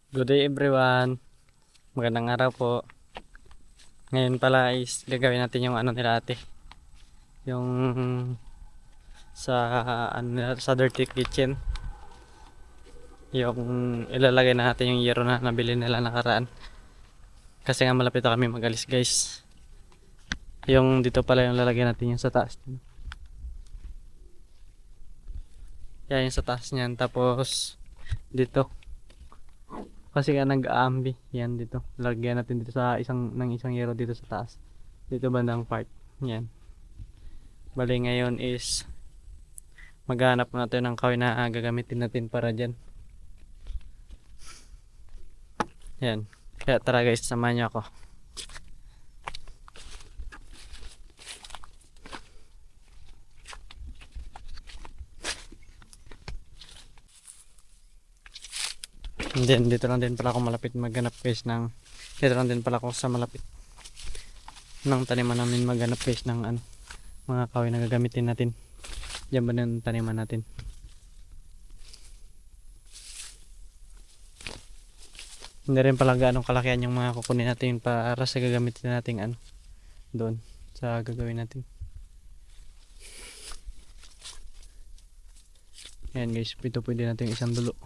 Good day everyone. Magandang araw po. Ngayon pala is gagawin natin yung ano nila ate. Yung sa ano nila, sa dirty kitchen. Yung ilalagay na natin yung yero na nabili nila nakaraan. Kasi nga malapit na kami magalis guys. Yung dito pala yung lalagyan natin yung sa taas. Yan yung sa taas niyan. Tapos dito. Kasi nga nag-aambi. Yan dito. Lagyan natin dito sa isang yero dito sa taas. Dito bandang part. Yan. Bali ngayon is maghanap natin ng kahoy na gagamitin natin para dyan. Yan. Kaya tara guys, samahan niyo ako. And then dito lang din pala ako malapit maghanap guys ng dito lang din pala ako sa malapit ng taniman namin maghanap guys ng ano, mga kahoy na gagamitin natin. Diyan ba ng taniman natin? Hindi rin pala gaano kalakihan yung mga kukunin natin para sa gagamitin natin ano doon sa gagawin natin. Ayan guys, ito pwede natin isang dulo.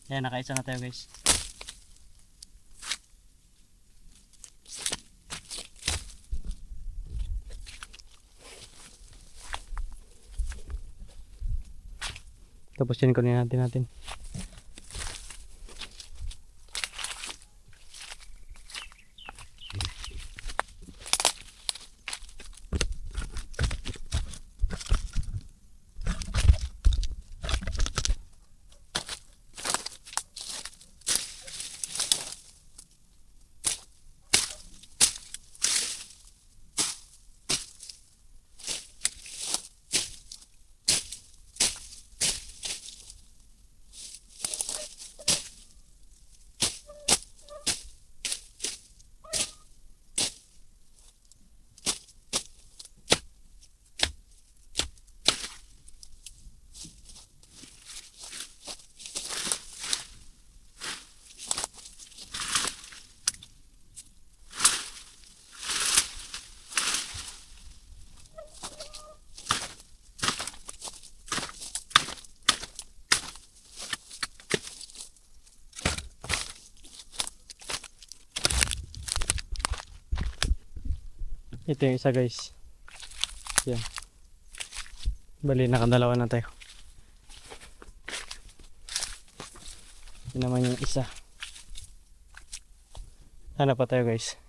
Ayan, nakaisa na tayo guys. Tapos yun kunin natin. Ito yung isa guys. Yan. Bali nakadalawa na tayo. Ito naman yung isa. Hanap pa tayo guys.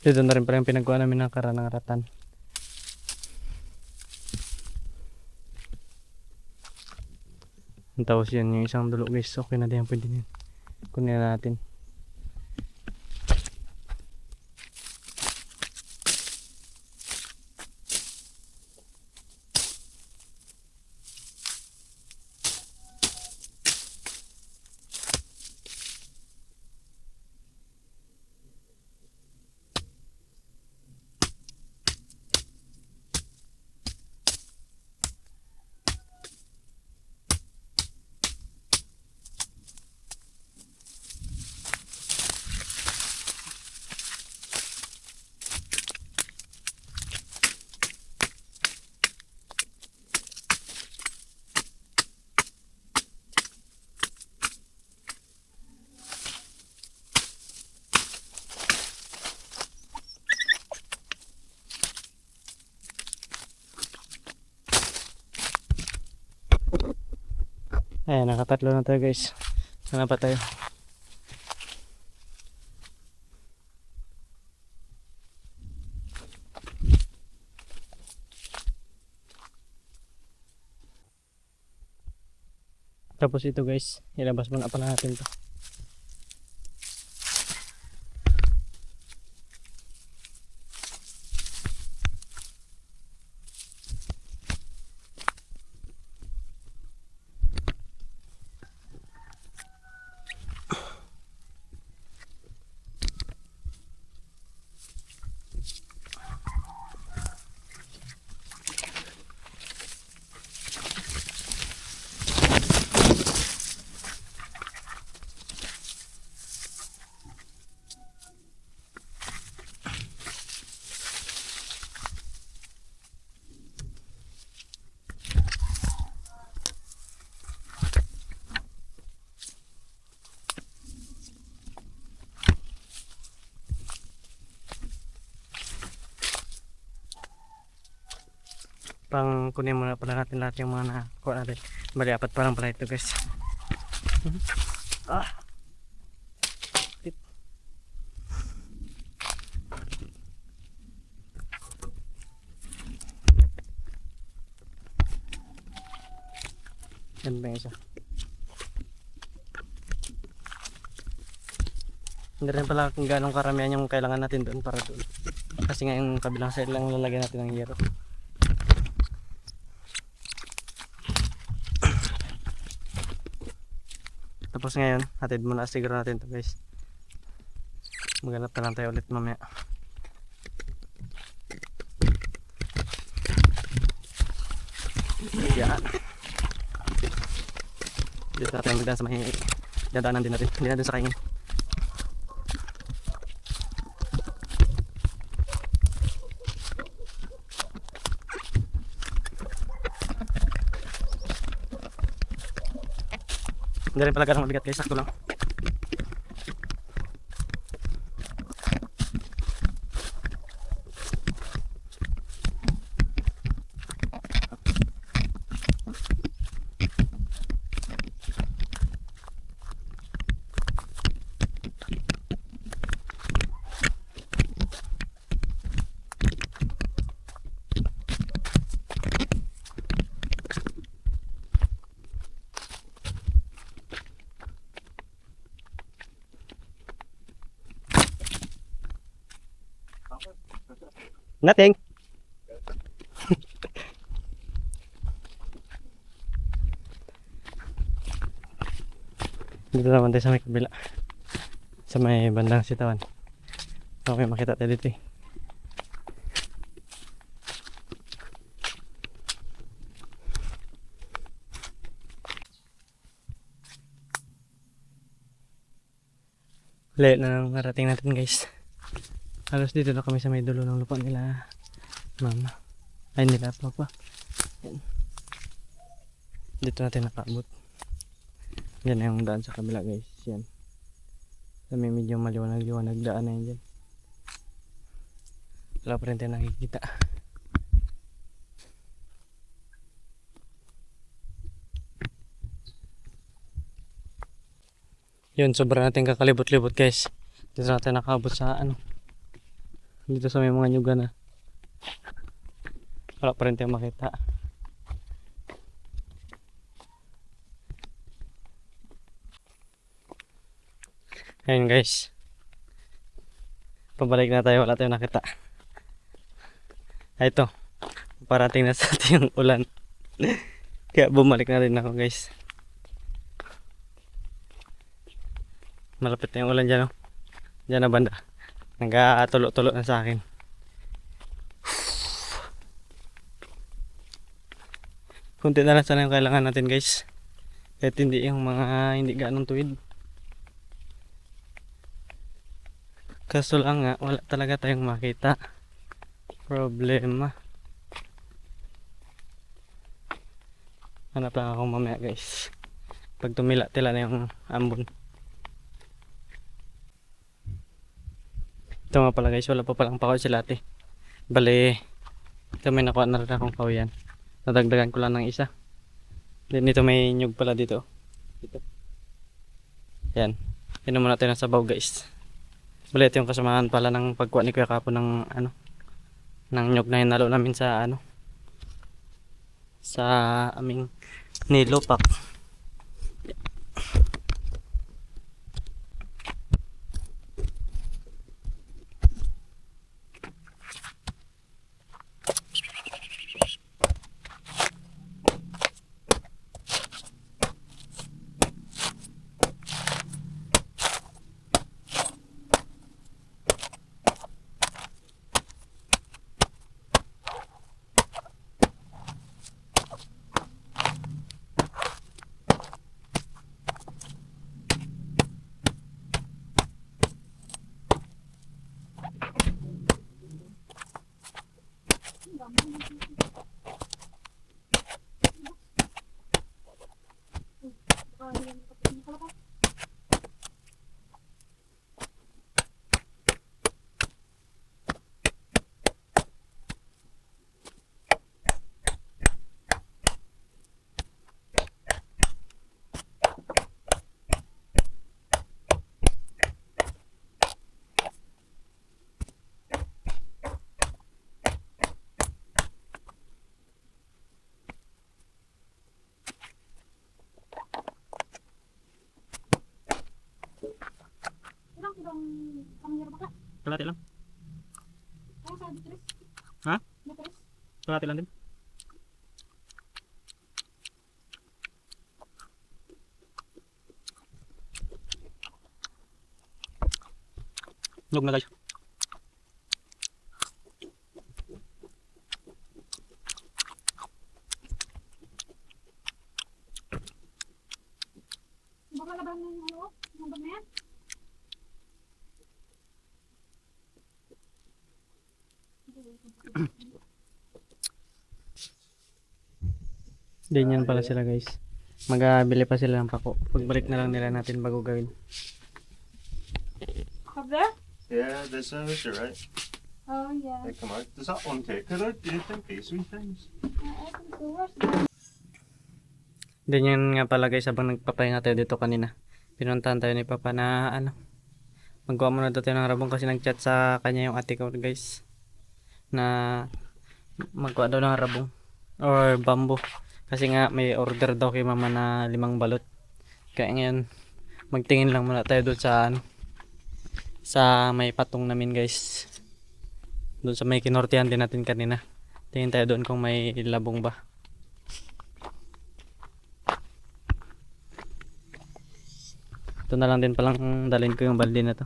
Dito na rin pala yung pinagkuha namin ng karanang ratan. Tapos yan yung isang dulo guys. Okay na din, pwede din. Kunin natin. Ayan, nakatatlo na tayo guys. Sana pa tayo. Tapos ito guys, ilabas muna pala natin to. Pang kunin muna pala natin lahat yung mga nakuha natin. Bali, apat pa lang pala ito guys. Ah. Yan ba yung isa? Hindi rin pala kung gano'ng karamihan yung kailangan natin doon para doon. Kasi nga yung kabilang side lang lalagyan natin ng hero. Tapos ngayon, hatid muna siguro natin to guys. Maghanap na lang tayo ulit mamaya. Yan. Dito natin magdaan sa may dadaanan din natin. Hindi na dun sa kaingin. Hindi rin pala ganang mabigat guys, sakto lang. Nothing. Dito naman tayo sa may kabila. Sa may bandang sitawan. Okay, makita tayo dito eh. Layo na nang narating natin guys. Halos dito na kami sa may dulo ng lupa nila mama. Ay nila papa. Yan. Dito natin nakaabot. Yan na yung daan sa kabila guys. Yan. Sa may medyo maliwanag-liwanag daan na yun dyan. Wala pa rin tayo nakikita. Yun, sobra natin kakalibot-libot guys. Dito natin nakaabot sa ano. Dito sa may mga nyuga na. Wala pa rin tayo makita. Ayun guys. Pabalik na tayo, wala tayong nakita. Ay ito. Parating na sa ating ulan. Kaya bumalik na rin ako guys. Malapit na yung ulan dyan, oh. Dyan na banda. Nagkatulo-tulo na sa akin. Kunti na lang sana yung kailangan natin guys. Kahit hindi yung mga hindi ganong tuwid. Kaso lang nga, wala talaga tayong makita. Problema. Hanap lang ako mamaya guys. Pag tumila-tila na yung ambon. Ito nga pala guys, wala pa palang pakaw sila ate. Bale, ito may nakuha na rin akong kawiyan. Nadagdagan ko lang ng isa. Then dito may nyug pala dito. Dito. Yan. Inom muna tayo ng sabaw guys. Bali ito yung kasamahan pala ng pagkuha ni Kuya Kapo ng ano, ng nyug na hinalo namin sa ano, sa aming nilopak. Kalahati lang. Ha? Kalahati lang din. Nyug na guys. Baka laban ng ano? Ng bagnet? Ganyan pala sila guys. Magabili pa sila ng pako. Pagbalik na lang nila natin bago gawin. Up there? Yeah, this is it, right? Oh yeah. They come out. Does that one take it out? Do you think these wee things? I think so. Where's the... Then yun nga pala guys, habang nagpapahinga tayo dito kanina, pinuntahan tayo ni Papa na ano, maggawa muna daw tayo ng rabong kasi nagchat sa kanya yung ate ko guys na maggawa daw ng rabong or bamboo kasi nga may order daw kay mama na 5 balot. Kaya ngayon magtingin lang muna tayo doon sa ano, sa may patong namin guys, doon sa may kinortihan din natin kanina. Tingin tayo doon kung may labong ba. Ito na lang din palang dalhin ko yung balde na to.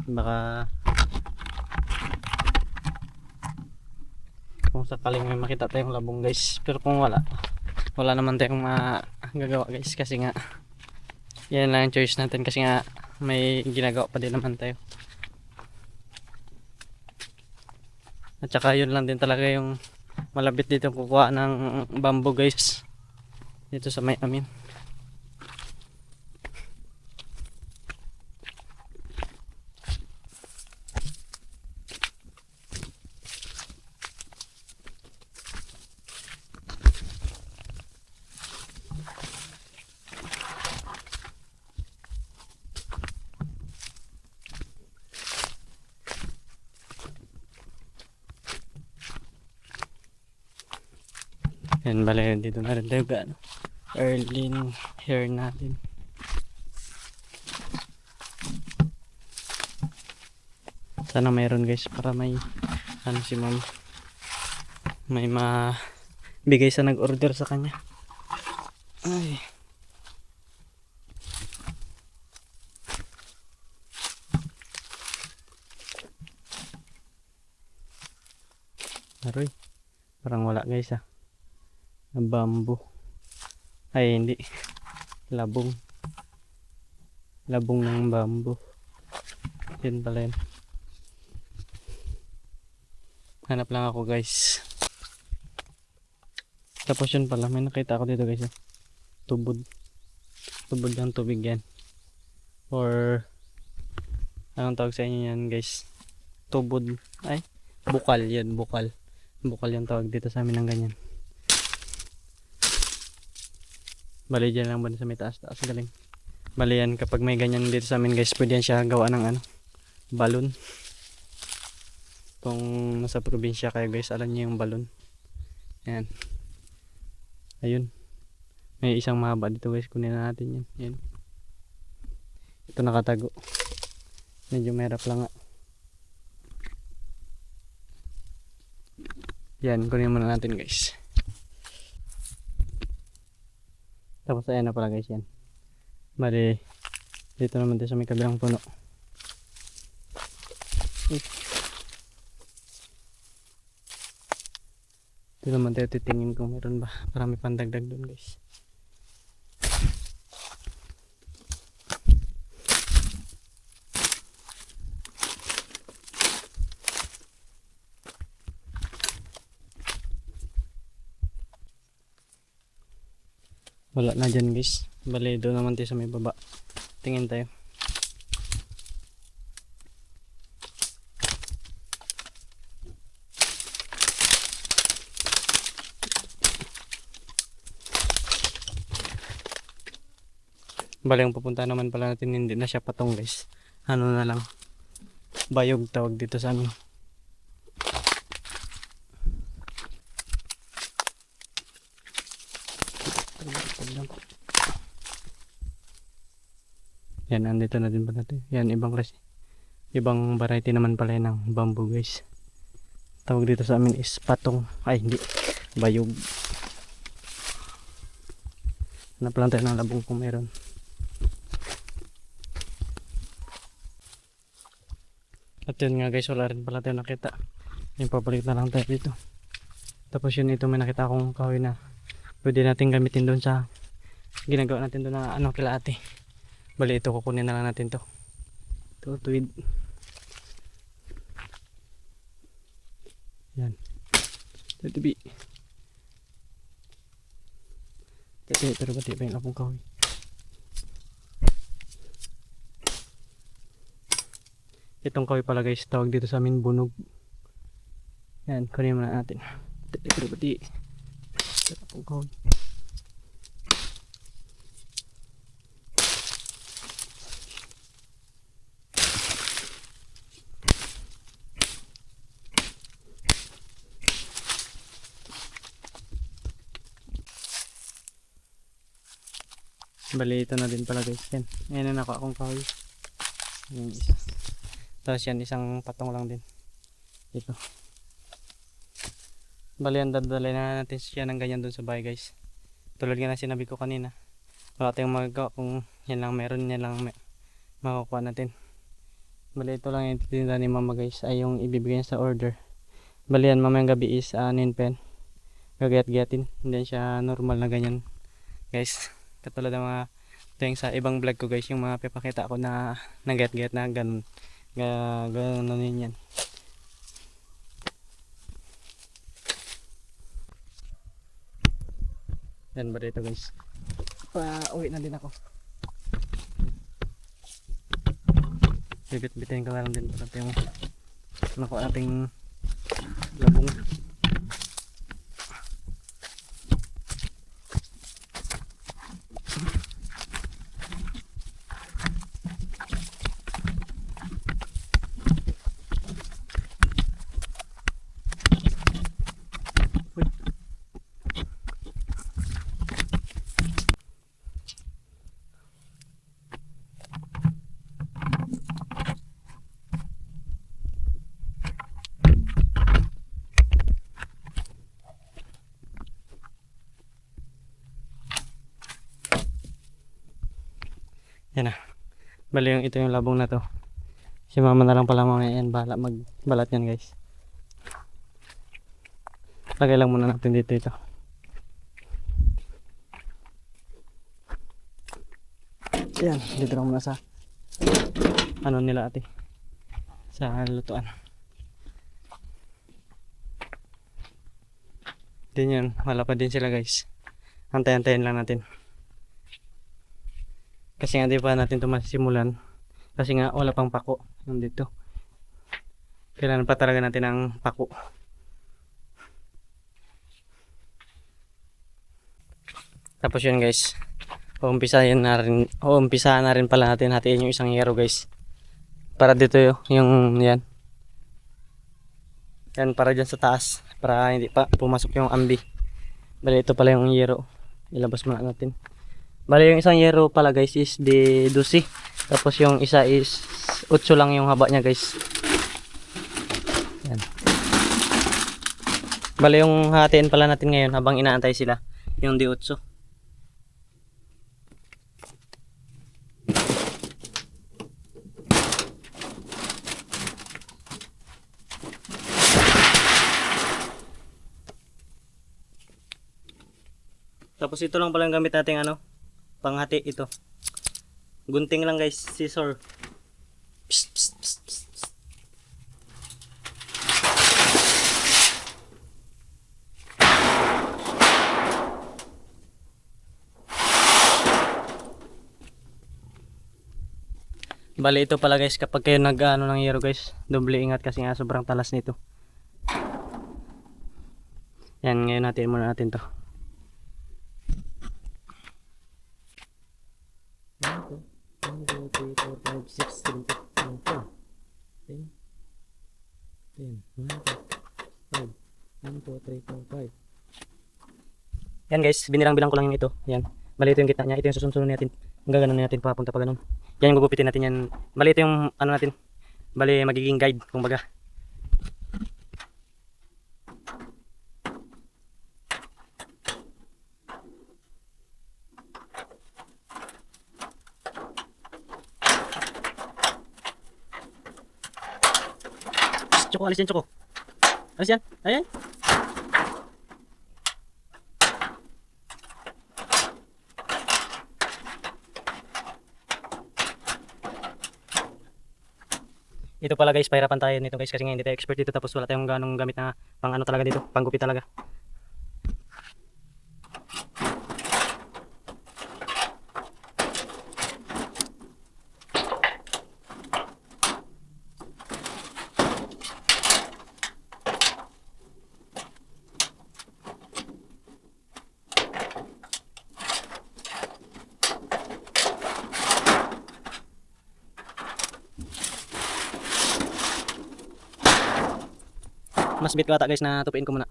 Baka kung sakaling may makita tayong labong guys. Pero kung wala naman tayong magagawa guys kasi nga yan lang yung choice natin kasi nga may ginagawa pa din naman tayo. At saka yun lang din talaga yung malapit dito kukuha ng bamboo guys, dito sa may amin. Yan bale, dito na rin tayo gaano early hair natin. Sana mayroon guys para may ano si ma'am, may mabigay sa nag-order sa kanya. Ay, aroy, parang wala guys ah. Bamboo. Ay hindi. Labong. Labong ng bamboo. Yun pala yun. Hanap lang ako guys. Tapos yun pala. May nakita ako dito guys. Tubod. Tubod ng tubig yan. Or anong tawag sa inyo yan guys? Tubod. Ay. Bukal yan. Bukal. Bukal yung tawag dito sa amin ng ganyan. Bali dyan lang ba sa may taas taas galing. Bali yan kapag may ganyan dito sa amin guys, pwede yan siya gawa ng ano, balon. Kung nasa probinsya kayo guys, alam niyo yung balon. Yan. Ayun. May isang mahaba dito guys, kunin na natin yan. Yan. Ito nakatago. Medyo mahirap lang nga. Yan, kunin muna natin guys. Tapos ayan na pala guys yan. Bali, dito naman tayo sa may kabilang puno. Dito naman tayo titingin kung meron ba. Para may pandagdag doon guys. Wala na dyan guys. Bali doon naman tayo sa may baba. Tingin tayo. Bali ang pupunta naman pala natin hindi na siya patong guys. Ano na lang. Bayog tawag dito sa amin. Yan, andito na din pala natin. Yan, ibang variety naman pala yan ng bamboo guys. Tawag dito sa amin is patong. Ay, hindi. Bayog. Hanap lang tayo ng labong kung meron. At yun nga guys, wala rin pala tayo nakita. Yung papalik na lang tayo dito. Tapos yun, ito may nakita akong kahoy na pwede natin gamitin doon sa ginagawa natin doon na ano kila ate. Bali ito, kukunin na lang natin to. Ito, tuwid. Yan. Ito, tibi. Ito, pero pati pa yung lapong kahoy. Itong kahoy pala guys, tawag dito sa amin bunog. Yan, kunin muna natin. Ito, pero pati. Ito, lapong kahoy. Bali ito na din pala guys. Yan. Ayan na ako akong kahoy. Yung isa. Tapos yan isang patong lang din. Ito. Bali yan dadalhin na natin siya ng ganyan dun sa bahay guys. Tulad nga na sinabi ko kanina. Wala tayong magagawa kung yan lang meron, yan lang makukuha natin. Bali ito lang yung titinda ni mama guys. Ay yung ibibigay niya sa order. Bali yan mamayang gabi is ninpen. Gagayat-gayatin. Hindi siya normal na ganyan guys. Katulad ng mga ito yung sa ibang vlog ko guys, yung mga pipakita ko na nag-get na ganun yun yan. Yan ba dito guys, uwi na din ako. Bibit-bitin ko na lang din para yung nakuha ating labong. Yan na. Bali yung ito yung labong na to. Si mama na lang pala mamaya yan. Bahala magbalat yan guys. Lagay lang muna natin dito ito. Yan. Dito lang muna sa ano nila ate. Sa lutuan. Din yun. Wala pa din sila guys. Antay-antayin lang natin. Kasi nga di pa natin ito masisimulan. Kasi nga wala pang pako. Nandito. Kailangan pa talaga natin ng pako. Tapos yun guys. Uumpisahan na rin pala natin hatiin yung isang yero guys. Para dito yung yan. Yan para dyan sa taas. Para hindi pa pumasok yung ambi. Bali ito pala yung yero. Ilabas muna natin. Bali yung isang yero pala guys is de 12. Tapos yung isa is 8 lang yung haba niya guys. Yan. Bali yung hatiin pala natin ngayon habang inaantay sila. Yung de 8. Tapos ito lang pala ang gamit natin panghati ito. Gunting lang guys, scissor. Psst, psst, psst, psst, psst. Bali ito pala guys kapag kayo nag-ano ng yero guys, doble ingat kasi nga sobrang talas nito. Yan, ngayon muna natin to. 1, 2, 3, 4, 5, 6, 7, 8, 9, 10, 10, 1, 2, 3, 4, 5. Yan guys, binirang-bilang ko lang yung ito. Yan. Bali ito yung gitna niya. Ito yung susunod natin. Ang gaganon natin papunta pa ganun. Yan yung gugupitin natin yan. Bali ito yung natin. Bali magiging guide kumbaga. Choco, alis yan, Choco. Alis yan. Ayan. Ito pala guys, pahirapan tayo nito guys kasi nga hindi tayo expert dito tapos wala tayong ganong gamit na pang ano talaga dito, panggupit talaga. Mas bit ko ata guys na tupiin ko muna.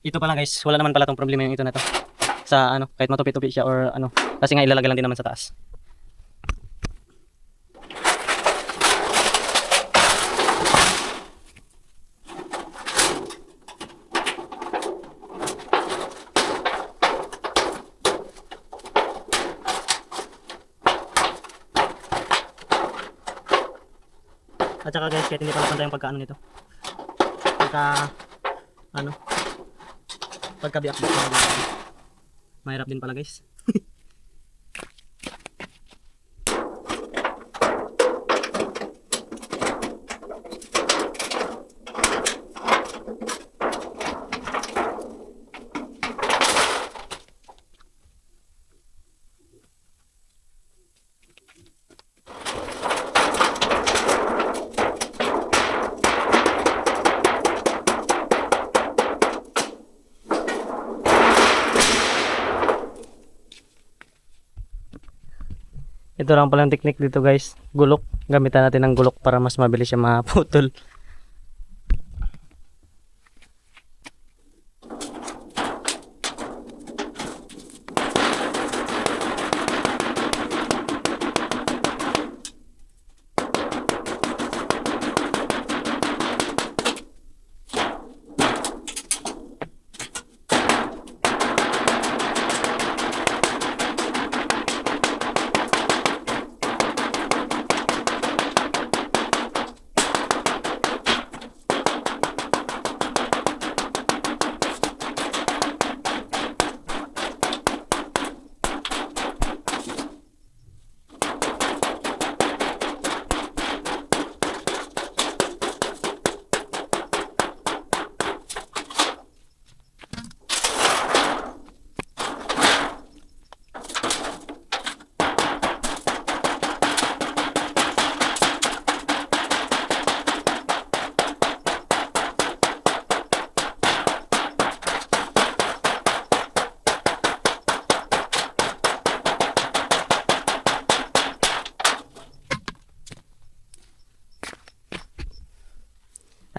Ito pala guys, wala naman pala tong problema yung ito na to. Sa kahit matupi-tupi siya or kasi nga ilalagay lang din naman sa taas. At saka guys, kahit hindi pala pantay yung pagkaano nito. Pagkabiak mahirap din pala guys. Ito lang pala ang technique dito guys, gulok. Gamitan natin ng gulok para mas mabilis siya maputol.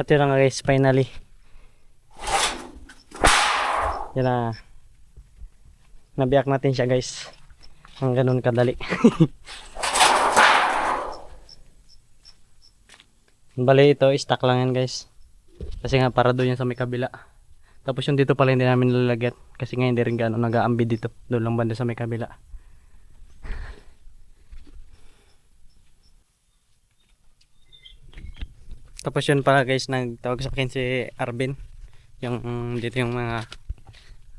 yun na nga guys, finally. Yan na. Nabiyak natin siya guys. Ang ganun kadali. Bali ito, stock lang yan guys. Kasi nga para doon yan sa may kabila. Tapos yung dito pala hindi namin lalagyan. Kasi nga hindi rin gaano nag-aambi dito. Doon lang banda sa may kabila. Tapos yun pala guys, nagtawag sa akin si Arvin. Yung dito yung mga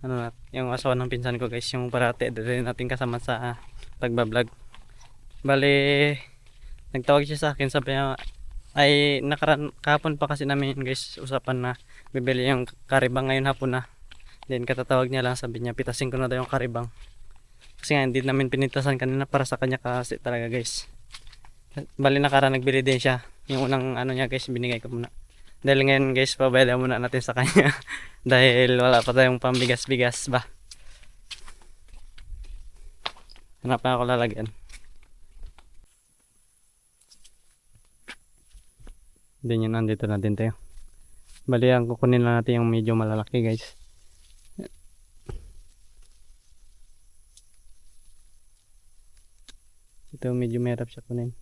ano, yung asawa ng pinsan ko guys, yung parati din natin kasama sa pagbablog. Bali nagtawag siya sa akin, sabi niya ay kahapon pa kasi namin guys usapan na bibili yung karibang ngayong hapon na. Then katatawag niya lang, sabi niya pitasin ko na daw yung karibang. Kasi nga hindi namin pinitasan kanina para sa kanya kasi talaga guys. Bali nagbili din siya. Yung unang ano niya guys, binigay ko muna. Dahil ngayon guys, pabayad muna natin sa kanya. Dahil wala pa tayong pambigas-bigas ba. Hanap na ako lalagyan. Then yun, nandito na din tayo. Bali ang kukunin lang natin yung medyo malalaki guys. Ito medyo mahirap siya kunin.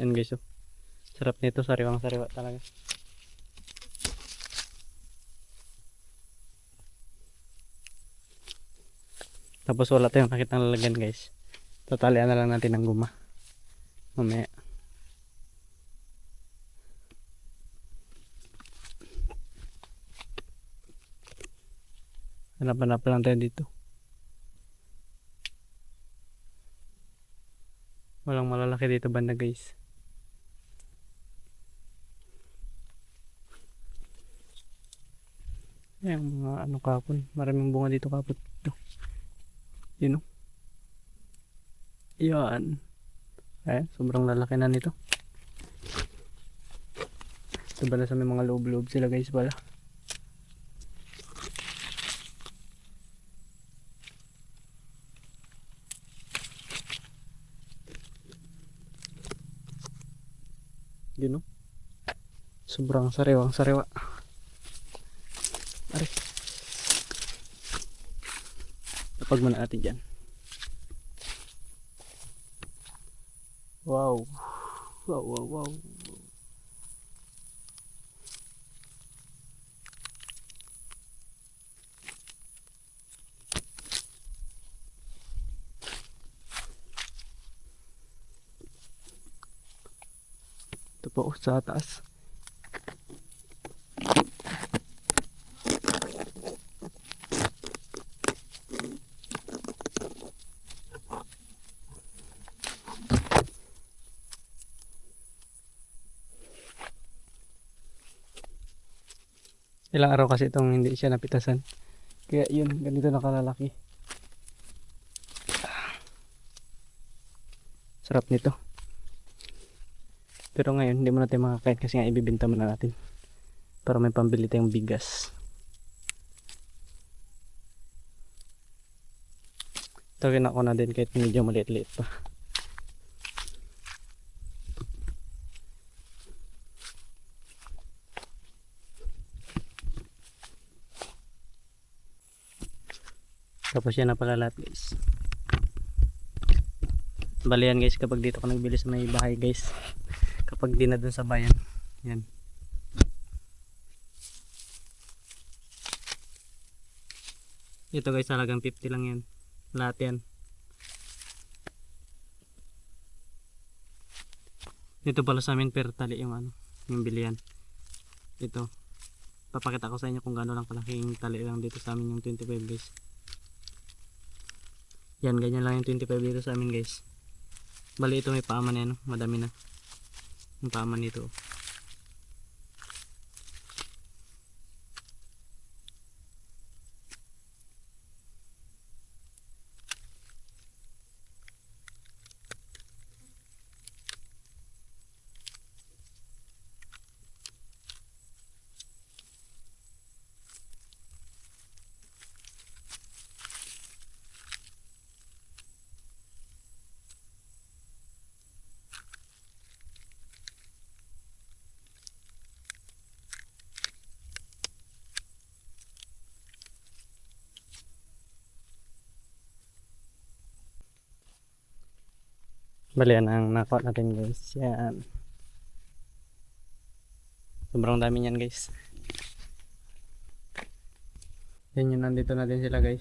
Yan guys, oh. Sarap nito, sariwang sariwa talaga. Tapos wala tayong nakitang lalagyan guys. Tatalian na lang natin ng guma mamaya. Hanap-hanap lang tayo dito. Walang malalaki dito banda guys. Yung mga ano kapon, maraming bunga dito kapon. Yun o. Yan. Ayan, sobrang lalaki na nito. Ito pala sa may mga loob-loob sila guys pala. Yun o. Sobrang sariwang sariwa. Aray. Tapag muna natin dyan. Wow. Wow, wow, wow. Ito po sa taas. Ilang araw kasi itong hindi siya napitasan. Kaya yun, ganito nakalalaki. Sarap nito. Pero ngayon, hindi mo natin makakain kasi nga ibibenta muna natin. Para may pambili tayong bigas. Tawin ako na din kahit medyo maliit-liit pa. Tapos yan na pala lahat guys. Bali yan guys kapag dito ka nagbili sa may bahay guys. Kapag di na dun sa bayan. Yan. Ito guys talagang 50 lang yan. Lahat yan. Dito pala sa amin per tali yung ano. Yung bilihan. Ito. Papakita ko sa inyo kung gaano lang kalaking tali lang dito sa amin yung 25 guys. Yan, ganyan lang yung 25 dito sa amin guys. Bali ito may paaman yan, madami na. Yung paaman nito. Bali, yan ang nakuha natin guys. Yan. Sobrang dami niyan guys. Yan yun, nandito na din sila guys.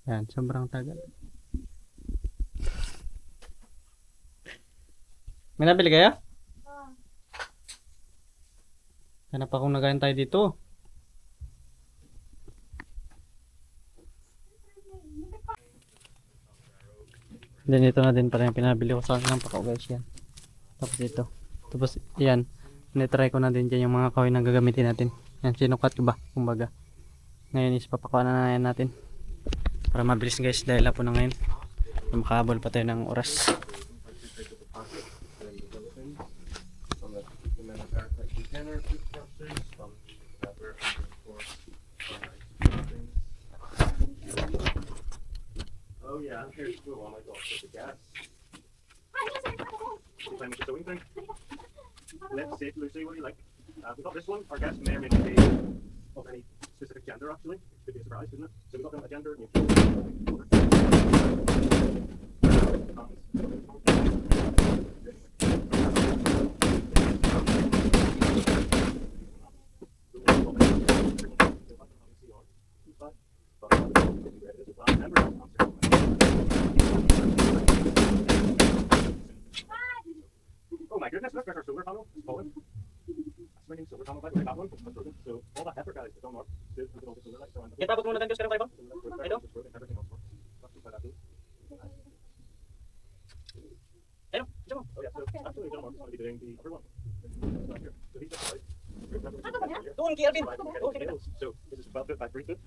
Yan, sobrang tagal. May nabili kaya? Hanap akong nagayon tayo dito. Then ito na din pala yung pinabili ko sa akin ng pako guys yan. Tapos ito. Tapos yan. Netry ko na din dyan yung mga kahoy na gagamitin natin. Yan, sinukat ko ba? Kumbaga. Ngayon is papakuan na yan natin. Para mabilis guys dahil po na ngayon. Makahabol pa tayo ng oras. Oh yeah, here's two on my dog with the gas. You find me the sewing thing? Let's see, Lucy, what do you like? We got this one. Our gas may or may not be of any specific gender, actually. It could be a surprise, isn't it? So we got them a gender neutral. Oh my goodness, look, there's our solar panel. It's falling. That's my new solar panel, by the way, that one. That's broken. So all that effort, guys, it's done work. Did put all the solar lights around the Kita muna din kayo ba? Ito? Everything else works. That's just how that is. Ayun, dyan mo. Oh yeah, so actually John Mark's going to be doing the other one. Right here. So he's just like, Doon, Kelvin. so this is 12 foot by 3 foot.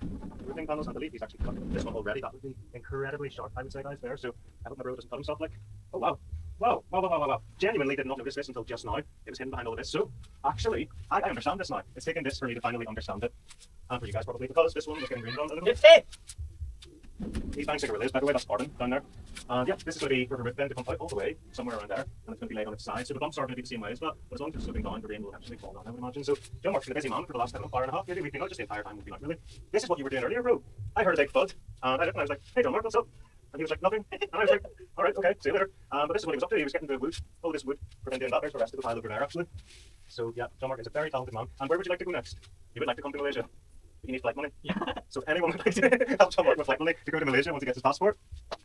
Roofing panels, I believe he's actually cut this one already. That would be incredibly sharp, I would say, guys, there. So I hope my bro doesn't cut himself like. Oh wow. Wow. Genuinely did not notice this until just now. It was hidden behind all of this. So actually, I understand this now. It's taken this for me to finally understand it. And for you guys probably, because this one was getting greened on a little bit. 50! He's buying cigarette relays, by the way, that's Arden down there. And yeah, this is going to be for the roof then to come out all the way, somewhere around there, and it's going to be laid on its side. So the bumps are going to be the same way as well, but as long as it's sloping down, the rain will eventually fall down, I would imagine. So John Mark's been a busy man for the last hour and a half, maybe we've been out just the entire time we've been out, really. This is what you were doing earlier, bro. I heard a big thud, and I looked and I was like, hey John Mark, what's up? And he was like, nothing. And I was like, alright, okay, see you later. But this is what he was up to. He was getting the wood, all this wood, for him doing that. There's the rest of the pile over there, actually. So yeah, John Mark is a very talented man. And where would you like to go next? You would like to come to Malaysia? But you need flight money. Yeah. So if anyone would like to help John Mark with flight money to go to Malaysia once he gets his passport,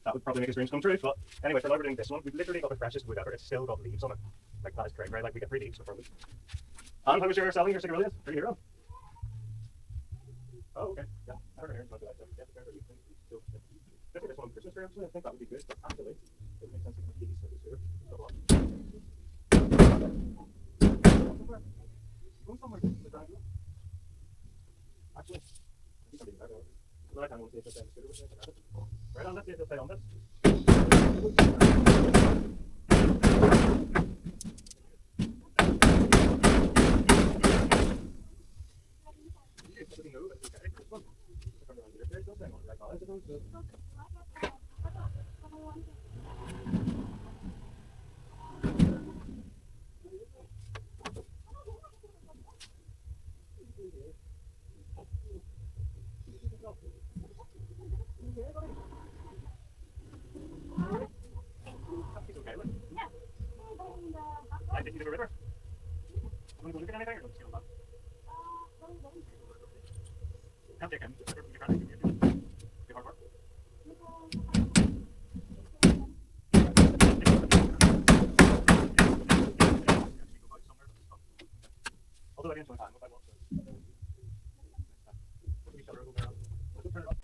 that would probably make his dreams come true. But anyway, for now we're doing this one. We've literally got the freshest wood ever. It's still got leaves on it. Like that is great, right? Like we get 3 leaves before we. And how was your selling your cigarillas? Are you here on? Oh, okay. Yeah, I heard it. Yeah, very good. So, maybe this one on Christmas tree actually. I think that would be good. But actually, it makes sense to keep these for this year. Go somewhere in the driveway. Actually, I think I'll be better. Another time we'll see if it's right on this, if it'll stay on this. I think you did a river. Want to go look at anything or don't you know that? Can't take him. You can't take him. Be hard work. Although I didn't time if I want to. We shall go there. Let's turn it up.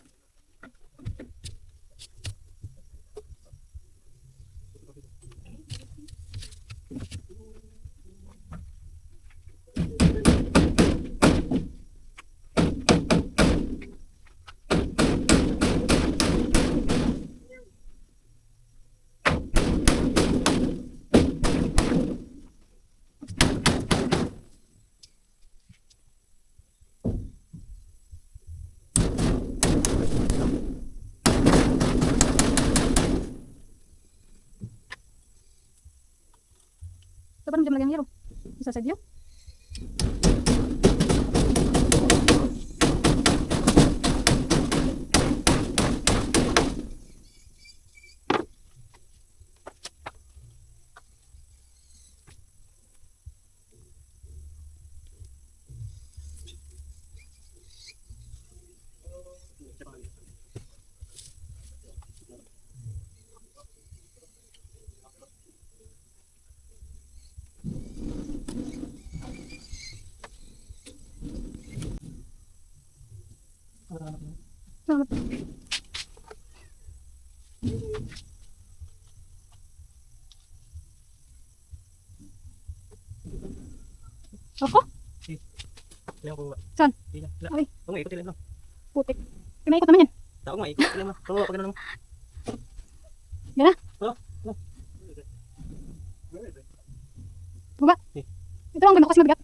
So, parang dyan lagyan yero. Isa sa diyo. Salamat. Ako? Ilan po ba? Saan? Ilan? Ay. Oo nga, ikot ilan lang. Putik. Pinaikot naman yan. Tao nga, ikot ilan lang. Oo, pag ano lang. Yan na. Oo. Baba. Eh. Ito ang ganda kasi mabigat.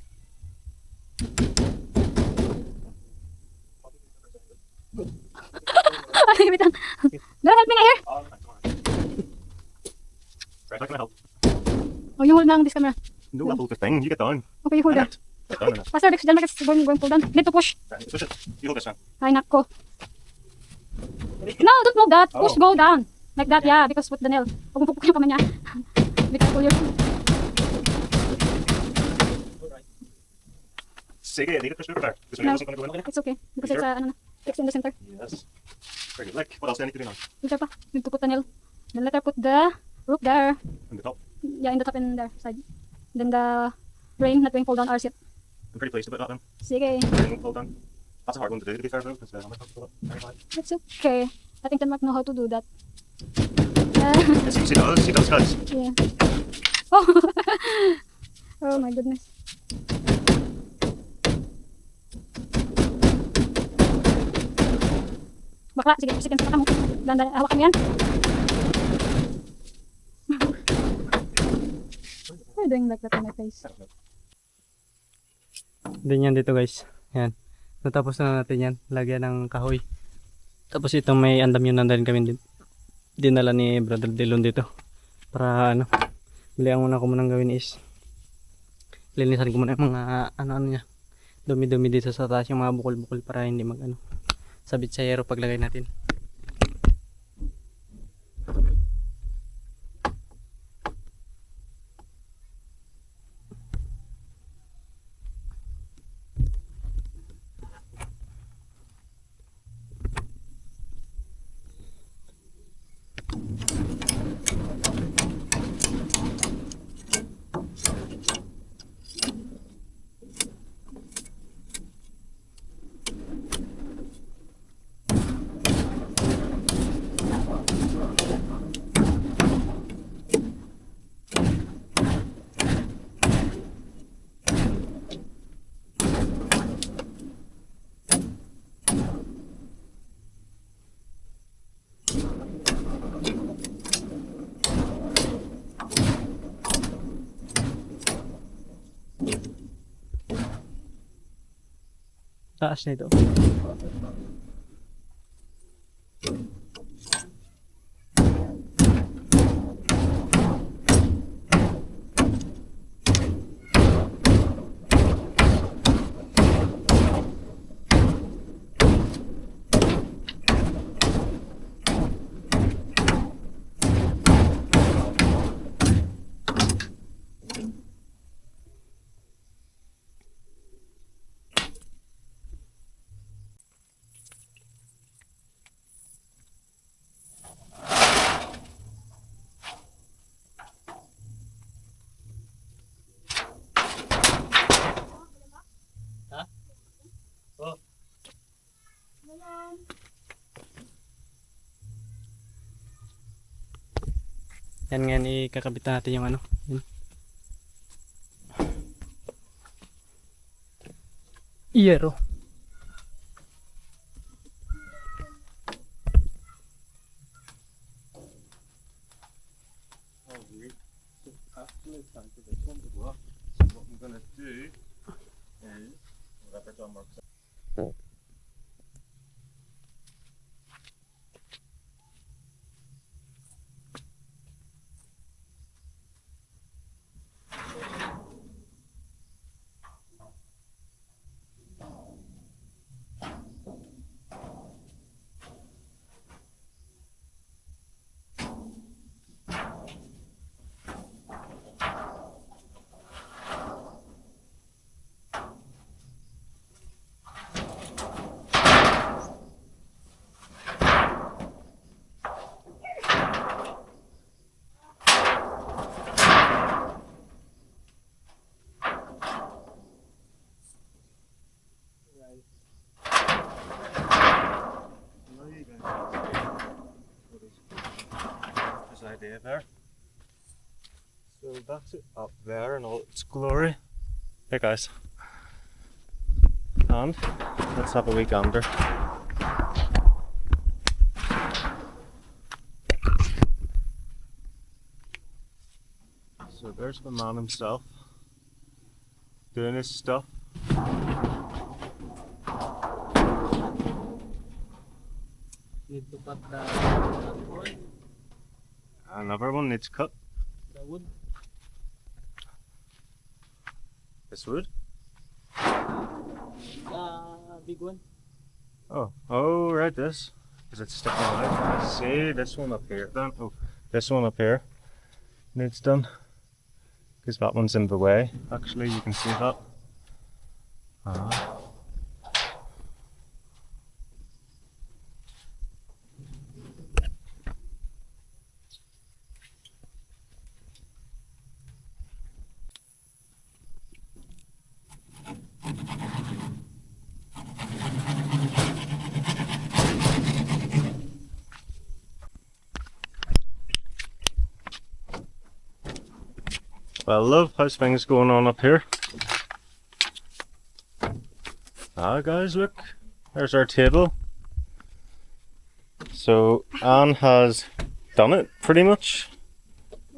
Ay, wait lang. Dara, help me nga here. Right, how can I help? Oh, yung hold na ang this camera. No, I'll hold the thing. You get down. Okay, you hold Why that. not? Get down on it. Faster, Dex. Diyan, Dex. Going pull down. Need to push. Right, push it. You hold this one. Ay, nako. No, don't move that. Push, Oh. go down. Like that, yeah. Because with the nail. Huwag mo pupuk yung kamay niya. Be careful your... Sige, need to push it over there. This one No. isn't going to go in. It's okay. Because it's, ano na. It's in the center. Yes. Very good. Like, what else do I need to do now? Filter pa. Need to put the nail. Then let her put the rope there. In the top. Yeah, in the top and there, side. Then the drain, not going fall down, RC. I'm pretty pleased about that then. Sige. Drain won't fall down. That's a hard one to do, to be fair though, because I'm not comfortable. Very high. It's okay. I think Denmark know how to do that. Yes, she does. She does, guys. Yeah. Oh. Oh my goodness. Bakla, sige, sige, baka mo. Dandan, hawakan mo yan. Why are you doing like that on my face? Din yan dito guys. Yan. Natapos na natin yan. Lagyan ng kahoy. Tapos itong may andam yun nandarin kami din. Dinala ni Brother Delon dito. Para ano. Bilihan muna ko munang gawin is. Linisan ko muna yung mga ano niya. Dumi-dumi dito sa taas. Yung mga bukol-bukol para hindi mag ano. Sabit sa yero paglagay natin. Taas nito. Yan ngayon ikakabit natin yung ano. Yun. Iyero. What I'm gonna do is whatever John works out. idea there. So that's it up there in all its glory. Hey guys. And let's have a wee gander. So there's the man himself doing his stuff. Need to cut the wood. Another one needs cut. The wood. This wood? Big one. Oh, right, this. Because it's sticking out. I see this one up here then. Oh, this one up here needs done. Because that one's in the way. Actually, you can see that. Ah. Well, love, how's things going on up here? Ah, guys, look, there's our table. So Anne has done it pretty much,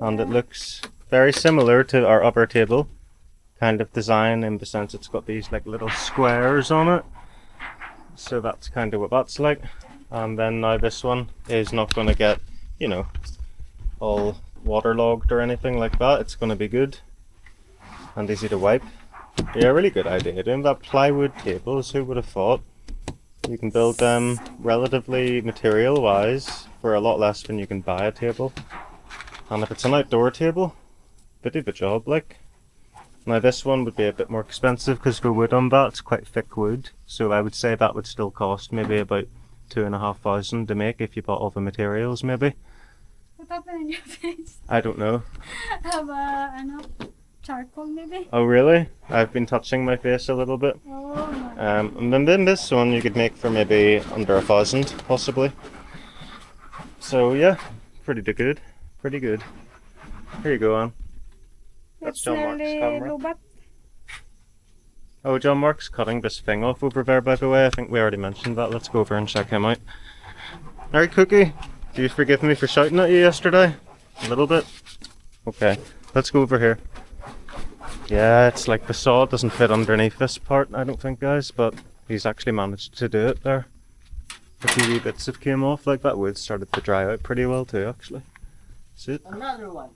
and it looks very similar to our upper table kind of design, in the sense it's got these like little squares on it. So that's kind of what that's like. And then now this one is not going to get, you know, all waterlogged or anything like that. It's going to be good and easy to wipe. Yeah, really good idea doing that. Plywood tables, who would have thought? You can build them relatively material wise for a lot less than you can buy a table. And if it's an outdoor table, they do the job like. Now this one would be a bit more expensive because the wood on that, it's quite thick wood, so I would say that would still cost maybe about 2,500 to make if you bought all the materials maybe. What happened in your face? I don't know. Have charcoal maybe? Oh really? I've been touching my face a little bit. Oh my. And then this one you could make for maybe under 1,000 possibly. So yeah, pretty good. Pretty good. Here you go, Anne. That's John Mark's camera. Lubat. Oh, John Mark's cutting this thing off over there, by the way. I think we already mentioned that. Let's go over and check him out. Alright, Cookie. Do you forgive me for shouting at you yesterday? A little bit? Okay. Let's go over here. Yeah, it's like the saw doesn't fit underneath this part, I don't think, guys, but he's actually managed to do it there. A few wee bits have came off, like that wood started to dry out pretty well too, actually. See it? Another one.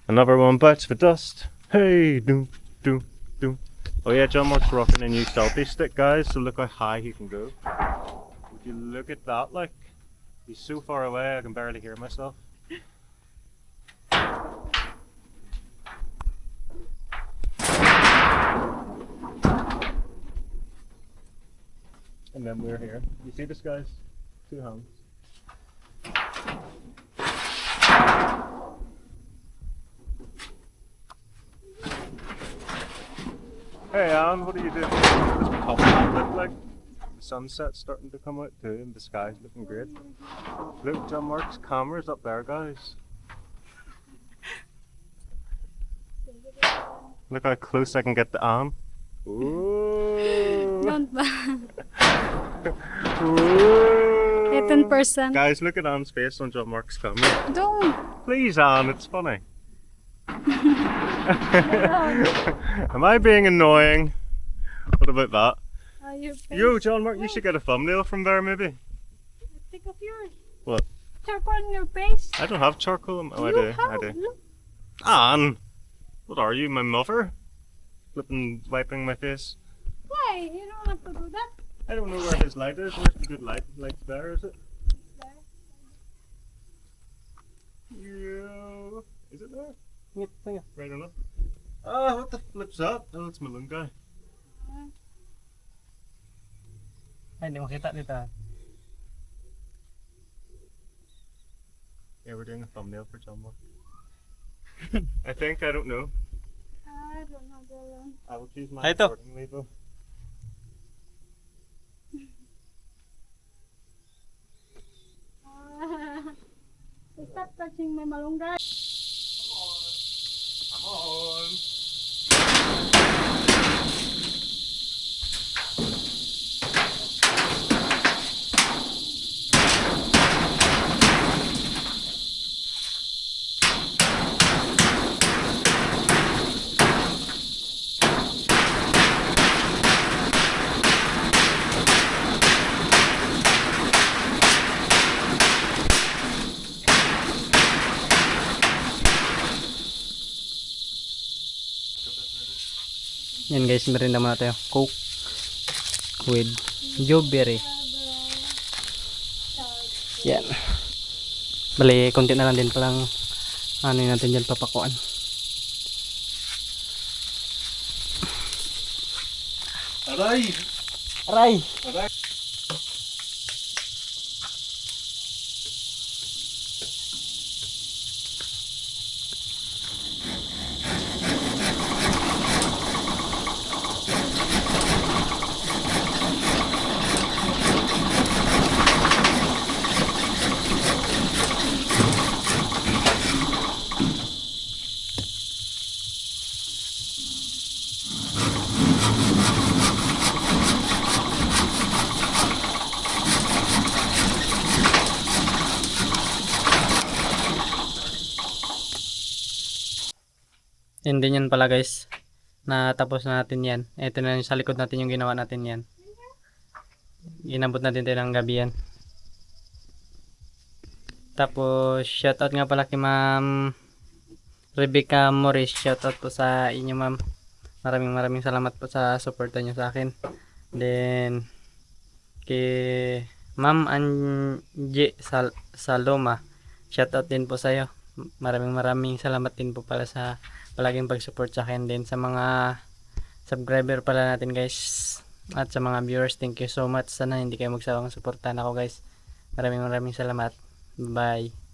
Another one bites the dust. Hey, doom, doom, doom. Oh yeah, John Mark's rocking a new selfie stick, guys, so look how high he can go. Would you look at that, like? He's so far away I can barely hear myself. And then we're here. You see this, guys? 2 hands. Hey Anne, what are you doing? What does the top hat look like? The sunset's starting to come out too and the sky's looking great. Look, John Mark's camera's up there, guys. Look how close I can get to Anne. Ooh. Don't ba? Ooh. 18%. Guys, look at Anne's face on John Mark's camera. Don't. Please, Anne, it's funny. Am I being annoying? What about that? Your face. Yo, John Mark, you should get a thumbnail from there, maybe. Take off yours. What? Charcoal on your face. I don't have charcoal. Oh, I You do. have. I do. Look. Anne, what are you, my mother? Flipping, wiping my face. Why? You don't have to do that. I don't know where his light is. Where's the good light? Light's there, is it? Yo. Is it there? Ngit, Right enough. Ah, what the flip's that? Oh, it's Malone guy. Ay, hindi makita dito. Yeah, we're doing a thumbnail for John Mark. I think, I don't know. I don't know the one. I will choose my Ay, ito. accordingly though. Is that the watching my malunggay. Come on. Yan guys, merinda muna tayo. Coke with Joberry. Yan. Bali, konti na lang din palang ano yun natin dyan papakuan. Aray! Aray! Aray! Yun din yan pala guys. Natapos na natin yan. Ito na yung sa likod natin yung ginawa natin yan. Inabot natin tayo ng gabi yan. Tapos shoutout nga pala kay Ma'am Rebecca Morris. Shoutout po sa inyo ma'am. Maraming salamat po sa suporta nyo sa akin. Then kay Ma'am Angie Saloma. Shoutout din po sa iyo. Maraming salamat din po pala sa palaging pag-support sa akin, din sa mga subscriber pala natin guys at sa mga viewers. Thank you so much. Sana hindi kayo magsawang suportahan ako guys. Maraming salamat. Bye.